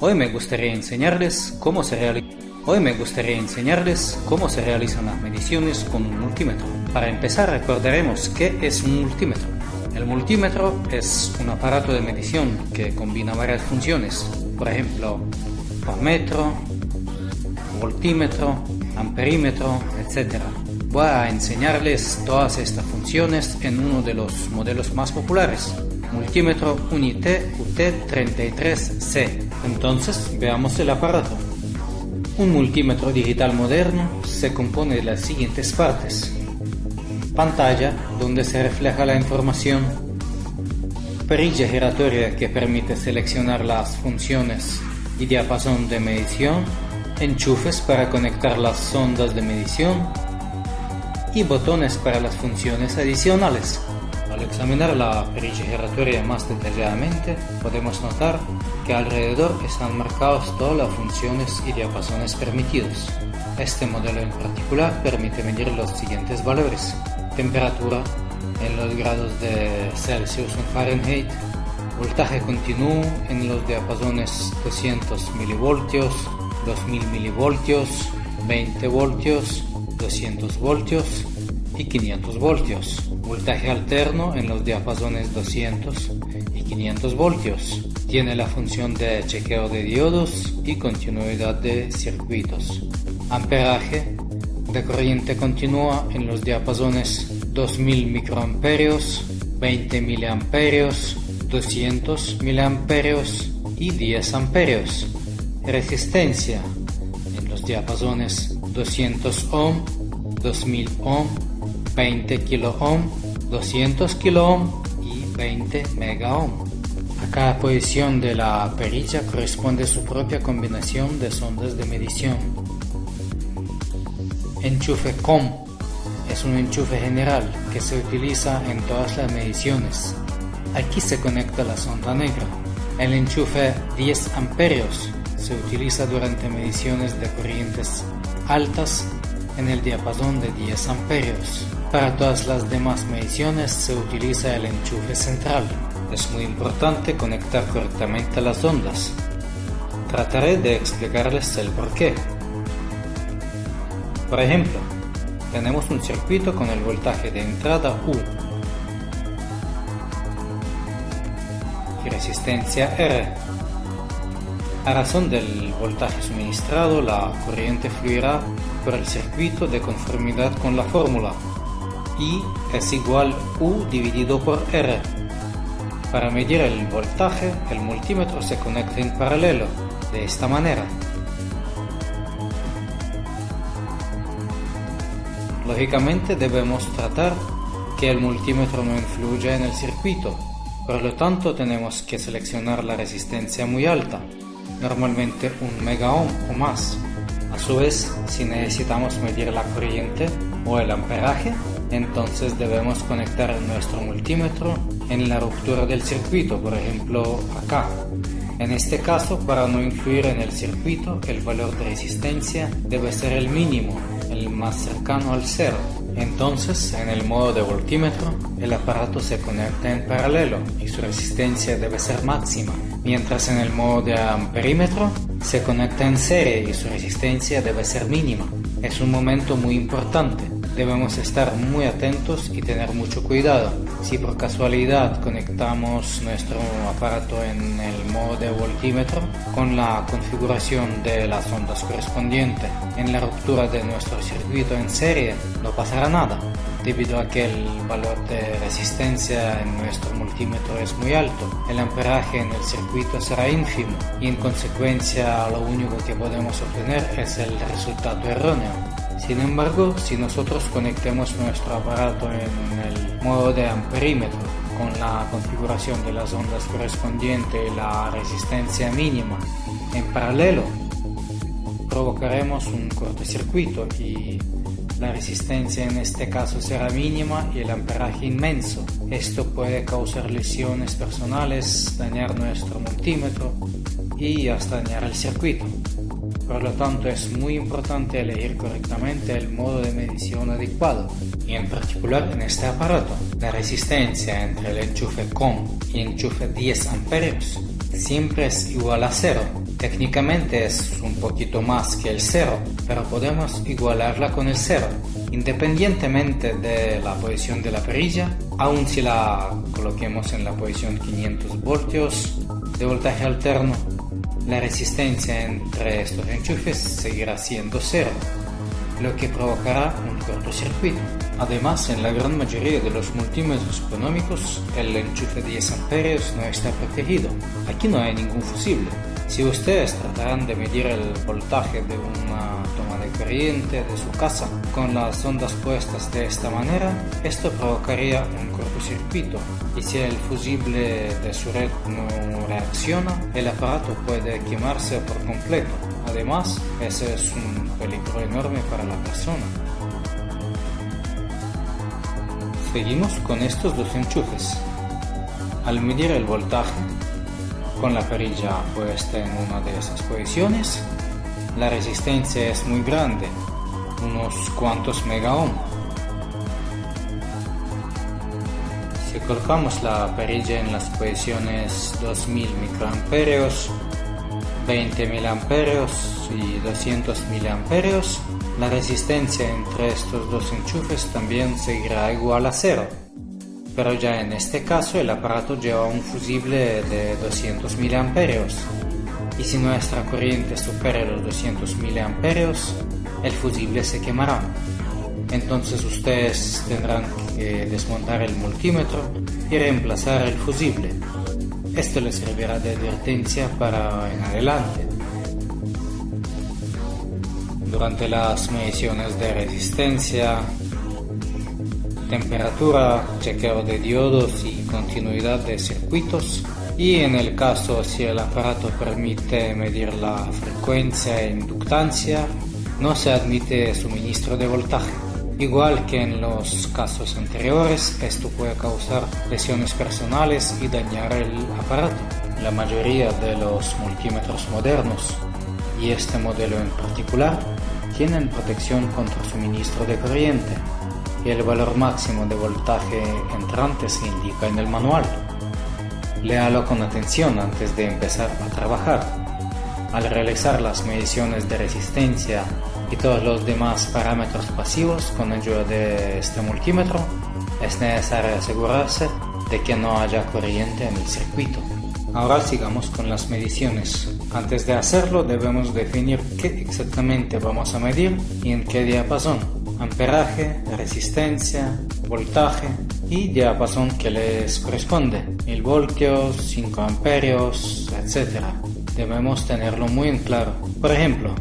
Hoy me gustaría enseñarles cómo se realizan las mediciones con un multímetro. Para empezar, recordaremos qué es un multímetro. El multímetro es un aparato de medición que combina varias funciones, por ejemplo, ohmmetro, voltímetro, amperímetro, etc. Voy a enseñarles todas estas funciones en uno de los modelos más populares, multímetro Unité UT33C. Entonces, veamos el aparato. Un multímetro digital moderno se compone de las siguientes partes: pantalla, donde se refleja la información; perilla giratoria, que permite seleccionar las funciones y diapasón de medición; enchufes para conectar las sondas de medición; y botones para las funciones adicionales. Al examinar la perilla giratoria más detalladamente, podemos notar que alrededor están marcados todas las funciones y diapasones permitidos. Este modelo en particular permite medir los siguientes valores: temperatura en los grados de Celsius en Fahrenheit, voltaje continuo en los diapasones 200 mV, 2000 mV, 20 voltios, 200 voltios y 500 voltios, voltaje alterno en los diapasones 200 y 500 voltios. Tiene la función de chequeo de diodos y continuidad de circuitos. Amperaje de corriente continua en los diapasones 2000 microamperios, 20 miliamperios, 200 miliamperios y 10 amperios. Resistencia en los diapasones 200 ohm, 2000 ohm, 20 kilo ohm, 200 kilo ohm y 20 mega ohm. A cada posición de la perilla corresponde su propia combinación de sondas de medición. Enchufe COM es un enchufe general que se utiliza en todas las mediciones. Aquí se conecta la sonda negra. El enchufe 10 amperios se utiliza durante mediciones de corrientes altas en el diapasón de 10 amperios. Para todas las demás mediciones se utiliza el enchufe central. Es muy importante conectar correctamente las ondas. Trataré de explicarles el porqué. Por ejemplo, tenemos un circuito con el voltaje de entrada U y resistencia R. A razón del voltaje suministrado, la corriente fluirá por el circuito de conformidad con la fórmula I es igual U dividido por R. Para medir el voltaje, el multímetro se conecta en paralelo, de esta manera. Lógicamente debemos tratar que el multímetro no influya en el circuito, por lo tanto tenemos que seleccionar la resistencia muy alta, normalmente 1 mega ohm o más. A su vez, si necesitamos medir la corriente o el amperaje, entonces debemos conectar nuestro multímetro en la ruptura del circuito, por ejemplo acá. En este caso, para no influir en el circuito, el valor de resistencia debe ser el mínimo, el más cercano al cero. Entonces, en el modo de voltímetro, el aparato se conecta en paralelo y su resistencia debe ser máxima, mientras en el modo de amperímetro se conecta en serie y su resistencia debe ser mínima. Es un momento muy importante. Debemos estar muy atentos y tener mucho cuidado. Si por casualidad conectamos nuestro aparato en el modo de voltímetro con la configuración de las ondas correspondientes en la ruptura de nuestro circuito en serie, no pasará nada, debido a que el valor de resistencia en nuestro multímetro es muy alto. El amperaje en el circuito será ínfimo y en consecuencia lo único que podemos obtener es el resultado erróneo. Sin embargo, si nosotros conectemos nuestro aparato en el modo de amperímetro con la configuración de las ondas correspondientes y la resistencia mínima en paralelo, provocaremos un cortocircuito y la resistencia en este caso será mínima y el amperaje inmenso. Esto puede causar lesiones personales, dañar nuestro multímetro y hasta dañar el circuito. Por lo tanto, es muy importante elegir correctamente el modo de medición adecuado, y en particular en este aparato. La resistencia entre el enchufe COM y enchufe 10 amperios siempre es igual a 0. Técnicamente es un poquito más que el 0, pero podemos igualarla con el 0. Independientemente de la posición de la perilla, aun si la coloquemos en la posición 500 voltios de voltaje alterno, la resistencia entre estos enchufes seguirá siendo 0, lo que provocará un cortocircuito. Además, en la gran mayoría de los multímetros económicos, el enchufe de 10 amperios no está protegido. Aquí no hay ningún fusible. Si ustedes tratarán de medir el voltaje de una toma de corriente de su casa con las ondas puestas de esta manera, esto provocaría un cortocircuito, y si el fusible de su red no reacciona, el aparato puede quemarse por completo. Además, ese es un peligro enorme para la persona. Seguimos con estos dos enchufes. Al medir el voltaje con la perilla puesta en una de esas posiciones, la resistencia es muy grande, unos cuantos megaohm. Si colocamos la perilla en las posiciones 2000 microamperios, 20 miliamperios y 200 miliamperios, la resistencia entre estos dos enchufes también seguirá igual a 0. Pero ya en este caso el aparato lleva un fusible de 200 miliamperios, y si nuestra corriente supera los 200 miliamperios, el fusible se quemará. Entonces ustedes tendrán que desmontar el multímetro y reemplazar el fusible. Esto les servirá de advertencia para en adelante. Durante las mediciones de resistencia, temperatura, chequeo de diodos y continuidad de circuitos, y en el caso si el aparato permite medir la frecuencia e inductancia, no se admite suministro de voltaje. Igual que en los casos anteriores, esto puede causar lesiones personales y dañar el aparato. La mayoría de los multímetros modernos, y este modelo en particular, tienen protección contra suministro de corriente, y el valor máximo de voltaje entrante se indica en el manual. Léalo con atención antes de empezar a trabajar. Al realizar las mediciones de resistencia y todos los demás parámetros pasivos con ayuda de este multímetro, es necesario asegurarse de que no haya corriente en el circuito. Ahora sigamos con las mediciones. Antes de hacerlo debemos definir qué exactamente vamos a medir y en qué diapasón: amperaje, resistencia, voltaje y diapasón que les corresponde, 1000 voltios, 5 amperios, etc. Debemos tenerlo muy en claro. Por ejemplo,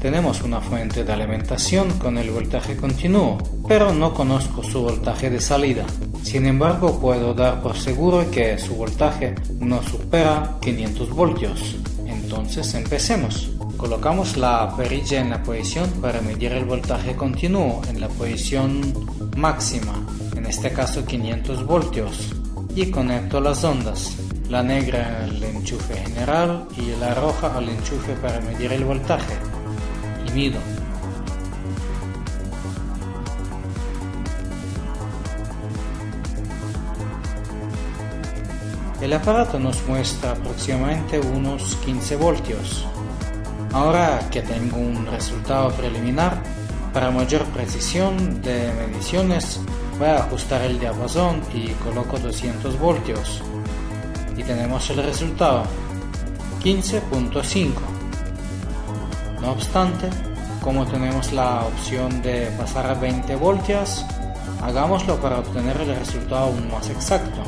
tenemos una fuente de alimentación con el voltaje continuo, pero no conozco su voltaje de salida. Sin embargo, puedo dar por seguro que su voltaje no supera 500 voltios. Entonces empecemos. Colocamos la perilla en la posición para medir el voltaje continuo, en la posición máxima, en este caso 500 voltios, y conecto las ondas, la negra al enchufe general y la roja al enchufe para medir el voltaje, y mido. El aparato nos muestra aproximadamente unos 15 voltios. Ahora que tengo un resultado preliminar, para mayor precisión de mediciones voy a ajustar el diapasón y coloco 200 voltios. Y tenemos el resultado, 15.5. No obstante, como tenemos la opción de pasar a 20 voltios, hagámoslo para obtener el resultado aún más exacto.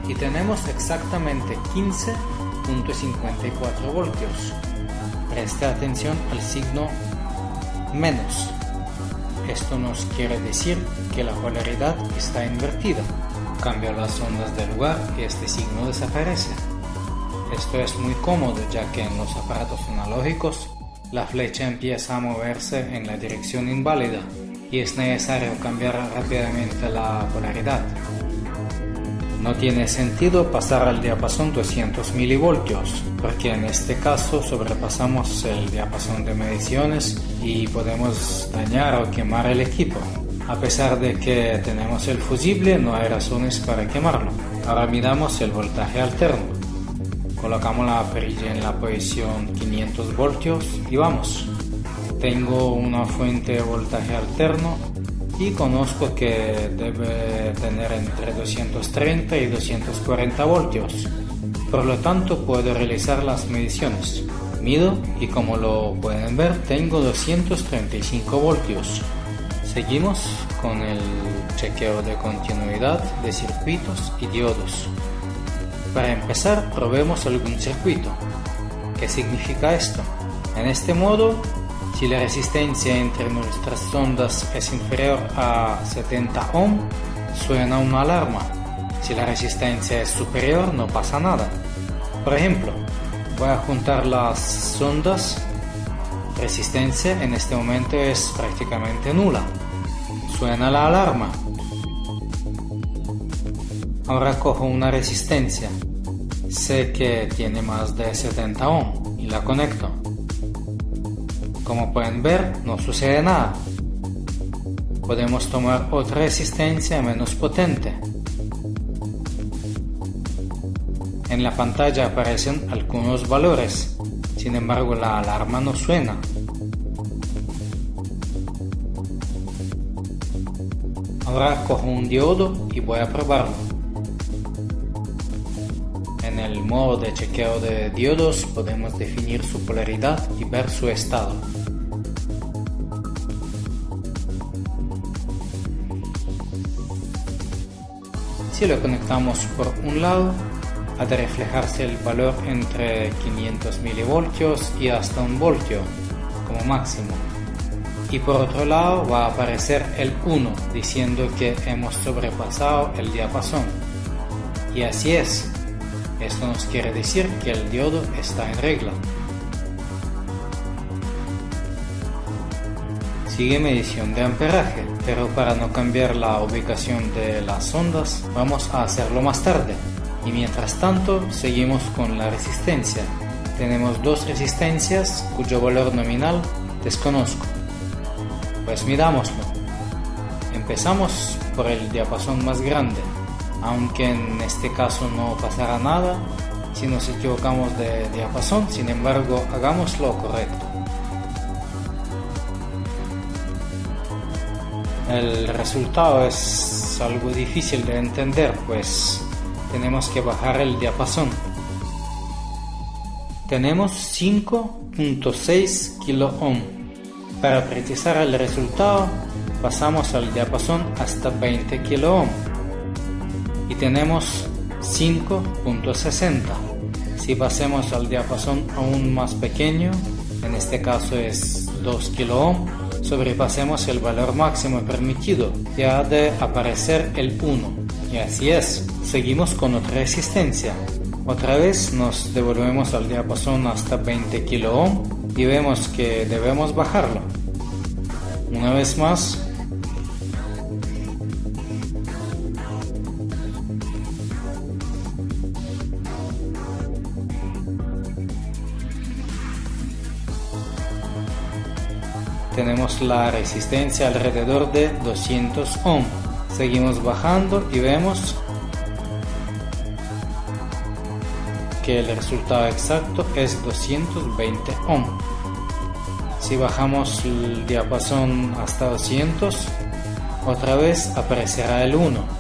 Y tenemos exactamente 15.54 voltios. Preste atención al signo menos. Esto nos quiere decir que la polaridad está invertida. Cambio las ondas de lugar y este signo desaparece. Esto es muy cómodo, ya que en los aparatos analógicos la flecha empieza a moverse en la dirección inválida y es necesario cambiar rápidamente la polaridad. No tiene sentido pasar al diapasón 200 milivoltios, porque en este caso sobrepasamos el diapasón de mediciones y podemos dañar o quemar el equipo. A pesar de que tenemos el fusible, no hay razones para quemarlo. Ahora midamos el voltaje alterno. Colocamos la perilla en la posición 500 voltios y vamos. Tengo una fuente de voltaje alterno y conozco que debe tener entre 230 y 240 voltios. Por lo tanto, puedo realizar las mediciones. Mido y como lo pueden ver, tengo 235 voltios. Seguimos con el chequeo de continuidad de circuitos y diodos. Para empezar, probemos algún circuito. ¿Qué significa esto? En este modo, si la resistencia entre nuestras sondas es inferior a 70 ohm, suena una alarma. Si la resistencia es superior, no pasa nada. Por ejemplo, voy a juntar las sondas. Resistencia en este momento es prácticamente nula. Suena la alarma. Ahora cojo una resistencia. Sé que tiene más de 70 ohm y la conecto. Como pueden ver, no sucede nada. Podemos tomar otra resistencia menos potente. En la pantalla aparecen algunos valores, sin embargo la alarma no suena. Ahora cojo un diodo y voy a probarlo. En el modo de chequeo de diodos podemos definir su polaridad y ver su estado. Si lo conectamos por un lado, ha de reflejarse el valor entre 500 milivoltios y hasta 1 voltio como máximo. Y por otro lado va a aparecer el 1 diciendo que hemos sobrepasado el diapasón. Y así es. Esto nos quiere decir que el diodo está en regla. Sigue medición de amperaje, pero para no cambiar la ubicación de las ondas, vamos a hacerlo más tarde. Y mientras tanto, seguimos con la resistencia. Tenemos dos resistencias cuyo valor nominal desconozco. Pues midámoslo. Empezamos por el diapasón más grande, aunque en este caso no pasará nada si nos equivocamos de diapasón, sin embargo, hagamos lo correcto. El resultado es algo difícil de entender, pues tenemos que bajar el diapasón. Tenemos 5.6 kilo ohm. Para precisar el resultado, pasamos al diapasón hasta 20 kilo ohm y tenemos 5.60. Si pasemos al diapasón aún más pequeño, en este caso es 2 kilo ohm, sobrepasemos el valor máximo permitido y ha de aparecer el 1. Y así es. Seguimos con otra resistencia. Otra vez nos devolvemos al diapasón hasta 20 kilo ohm y vemos que debemos bajarlo. Una vez más. Tenemos la resistencia alrededor de 200 ohm. Seguimos bajando y vemos que el resultado exacto es 220 ohm. Si bajamos el diapasón hasta 200, otra vez aparecerá el 1.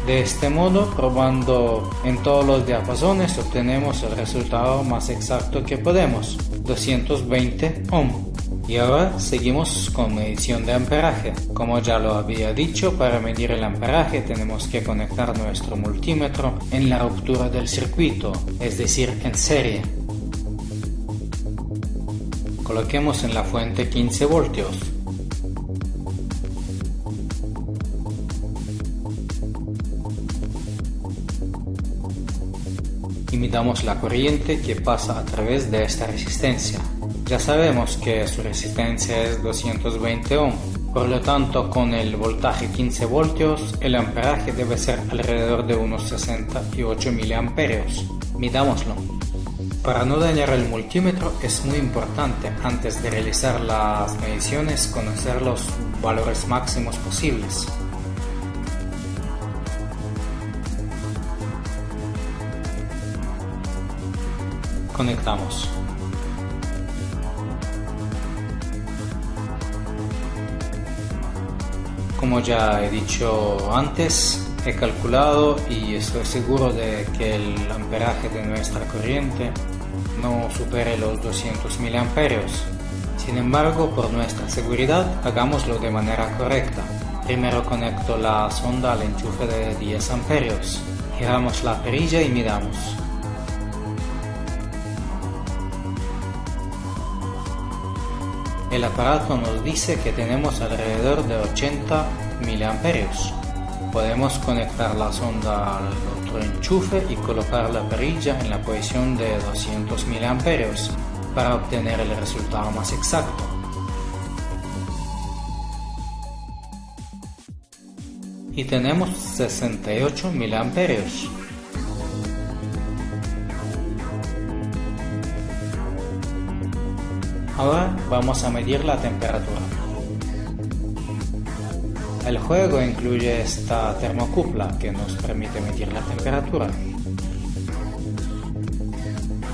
De este modo, probando en todos los diapasones, obtenemos el resultado más exacto que podemos, 220 ohm. Y ahora seguimos con medición de amperaje. Como ya lo había dicho, para medir el amperaje tenemos que conectar nuestro multímetro en la ruptura del circuito, es decir, en serie. Coloquemos en la fuente 15 voltios. Y midamos la corriente que pasa a través de esta resistencia. Ya sabemos que su resistencia es 220 ohm, por lo tanto con el voltaje 15 voltios el amperaje debe ser alrededor de unos 68 miliamperios. Midámoslo. Para no dañar el multímetro es muy importante, antes de realizar las mediciones, conocer los valores máximos posibles. Conectamos. Como ya he dicho antes, he calculado y estoy seguro de que el amperaje de nuestra corriente no supere los 200 miliamperios. Sin embargo, por nuestra seguridad, hagámoslo de manera correcta. Primero conecto la sonda al enchufe de 10 amperios. Giramos la perilla y midamos. El aparato nos dice que tenemos alrededor de 80 miliamperios. Podemos conectar la sonda al otro enchufe y colocar la perilla en la posición de 200 miliamperios para obtener el resultado más exacto. Y tenemos 68 miliamperios. Ahora vamos a medir la temperatura. El juego incluye esta termocupla que nos permite medir la temperatura.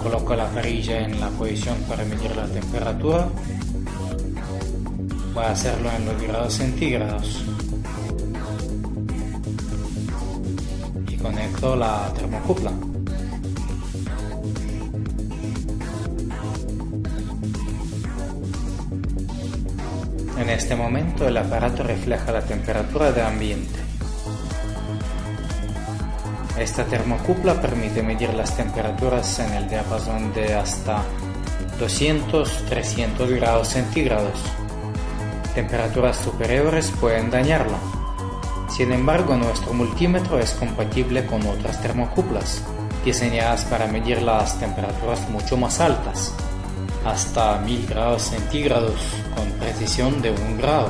Coloco la perilla en la posición para medir la temperatura. Voy a hacerlo en los grados centígrados. Y conecto la termocupla. En este momento el aparato refleja la temperatura de ambiente. Esta termocupla permite medir las temperaturas en el diapasón de hasta 200-300 grados centígrados. Temperaturas superiores pueden dañarla. Sin embargo, nuestro multímetro es compatible con otras termocuplas, diseñadas para medir las temperaturas mucho más altas, hasta 1000 grados centígrados con precisión de 1 grado.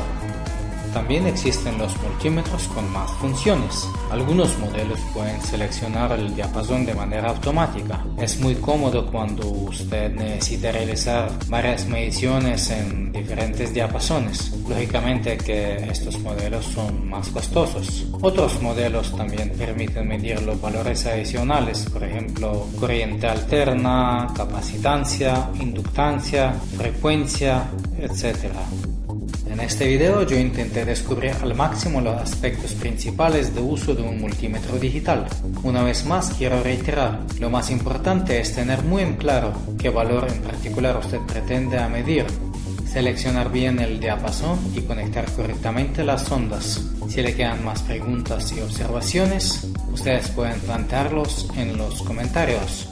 También existen los multímetros con más funciones. Algunos modelos pueden seleccionar el diapasón de manera automática. Es muy cómodo cuando usted necesita realizar varias mediciones en diferentes diapasones. Lógicamente que estos modelos son más costosos. Otros modelos también permiten medir los valores adicionales, por ejemplo, corriente alterna, capacitancia, inductancia, frecuencia, etc. En este video yo intenté descubrir al máximo los aspectos principales de uso de un multímetro digital. Una vez más quiero reiterar, lo más importante es tener muy en claro qué valor en particular usted pretende medir, seleccionar bien el diapasón y conectar correctamente las sondas. Si le quedan más preguntas y observaciones, ustedes pueden plantearlos en los comentarios.